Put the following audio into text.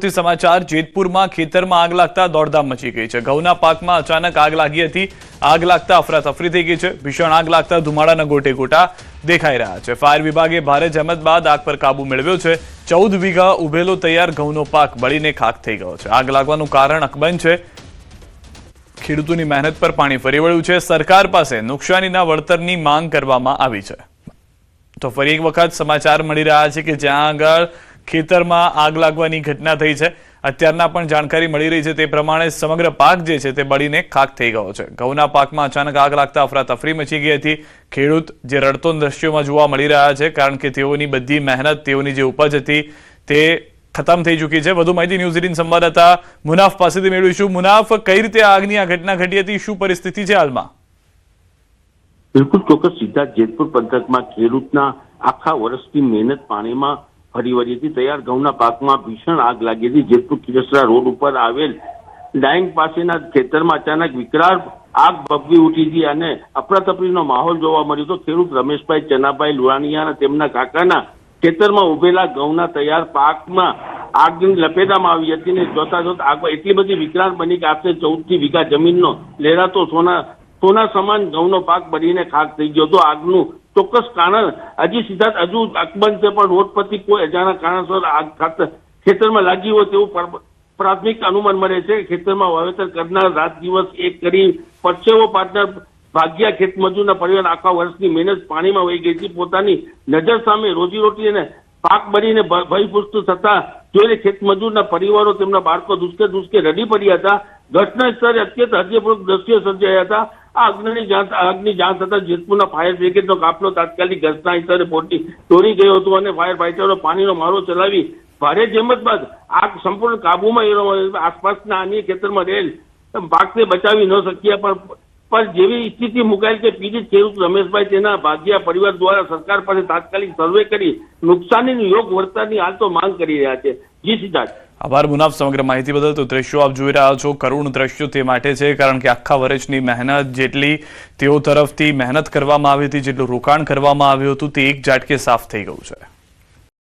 ખેડૂતી સમાચાર જેતપુરમાં ખેતરમાં આગ લાગતા દોડધામ મચી ગઈ છે। ઘઉંના પાકમાં અચાનક આગ લાગી હતી। આગ લાગતા અફરાતફરી થઈ ગઈ છે। ભીષણ આગ લાગતા ધુમાડાના ગોટે ગોટા દેખાઈ રહ્યા છે। ફાયર વિભાગે ભારે જહેમત બાદ આગ પર કાબુ મેળવ્યો છે। 14 વીઘા ઉભેલો તૈયાર ઘઉંનો પાક બળીને ખાખ થઈ ગયો છે। આગ લાગવાનું કારણ અકબંધ છે। ખેડૂતોની મહેનત પર પાણી ફરી વળ્યું છે। સરકાર પાસે નુકસાનીના વળતરની માંગ કરવામાં આવી છે। તો ફરી એક વખત સમાચાર મળી રહ્યા છે કે જ્યાં આગળ ખેતરમાં આગ લાગવાની ઘટના થઈ છે, અત્યારના પણ જાણકારી મળી રહી છે તે પ્રમાણે સમગ્ર પાક જે છે તે બળીને ખાખ થઈ ગયો છે। ઘઉંના પાકમાં અચાનક આગ લાગતા અફરાતફરી મચી ગઈ હતી। ખેડૂત જે રડતો દ્રશ્યોમાં જોવા મળી રહ્યા છે, કારણ કે તેઓની બધી મહેનત, તેઓની જે ઉપજ હતી તે ખતમ થઈ ચૂકી છે। વધુ માહિતી ન્યૂઝ 18 સંવાદદાતા મુનાફ પાસેથી મેળવીશું। મુનાફ, કઈ રીતે આગની આ ઘટના ઘટી હતી, શું પરિસ્થિતિ છે હાલમાં? બિલકુલ ચોક્કસ સીધા જેતપુર પંથકમાં ખેડૂતના આખા વર્ષની મહેનત પાણીમાં ફરી વળી હતી। તૈયાર ઘઉંના પાકમાં ભીષણ આગ લાગી હતી। જેતપુર કિરસરા રોડ ઉપર આવેલ ડાંગ પાસેના ખેતરમાં અચાનક વિકરાળ આગ ભભૂકી ઉઠી હતી અને અફરાતફરીનો માહોલ જોવા મળ્યો હતો। ખેડૂત રમેશભાઈ ચનાભાઈ લુહાણીયા અને તેમના કાકાના ખેતરમાં ઉભેલા ઘઉંના તૈયાર પાકમાં આગની લપેટામાં આવી હતી ને જોતા આગ એટલી બધી વિકરાળ બની કે આશરે 14 વીઘા જમીનનો લહેરાતો સોના સમાન ઘઉંનો પાક બળીને ખાખ થઈ ગયો હતો। આગનું ચોક્કસ કારણ હજી સીધા હજુ અકબંધ છે, પણ રોડ પરથી કોઈ અજાણ્યા કારણસર આગ ખેતરમાં લાગી હોય તેવું પ્રાથમિક અનુમાન મળે છે। ખેતરમાં વાવેતર કરનાર રાત દિવસ એક કરી પરસેવો પાડનાર ભાગ્યા ખેતમજૂરના પરિવાર આખા વર્ષની મહેનત પાણીમાં વહી ગઈ હતી। પોતાની નજર સામે રોજીરોટી અને પાક બળીને ભયભૂત થતા જોઈને ખેતમજૂરના પરિવારો તેમના બાળકો ધુસકે રડી પડ્યા હતા। ઘટના સ્થળે અત્યંત હૃદયપૂર્વક દ્રશ્યો સર્જાયા હતા। આ આગની જાણ થતા જેતપુરના ફાયર બ્રિગેડનો કાફલો તાત્કાલિક ઘટના સ્થળે દોડી ગયો હતો અને ફાયર ફાઈટરો પાણીનો મારો ચલાવી ભારે જહેમત બાદ આગ સંપૂર્ણ કાબુમાં આસપાસના અન્ય ખેતરમાં રહેલ પાકને બચાવી ન શક્યા। પણ જેવી સ્થિતિ મુકાયેલ કે પીડિત ખેડૂત રમેશભાઈ તેના ભાગ્યા પરિવાર દ્વારા સરકાર પાસે તાત્કાલિક સર્વે કરી નુકસાનીની યોગ્ય વળતરની હાલ તો માંગ કરી રહ્યા છે। જી સિદ્ધાર્થ। આભાર મુનાફ સમગ્ર માહિતી બદલ। તો દ્રશ્યો આપ જોઈ રહ્યા છો, કરુણ દ્રશ્યો તે માટે છે કારણ કે આખા વર્ષની મહેનત જેટલી તેઓ તરફથી મહેનત કરવામાં આવી હતી, જેટલું રોકાણ કરવામાં આવ્યું હતું તે એક ઝાટકે સાફ થઈ ગયું છે।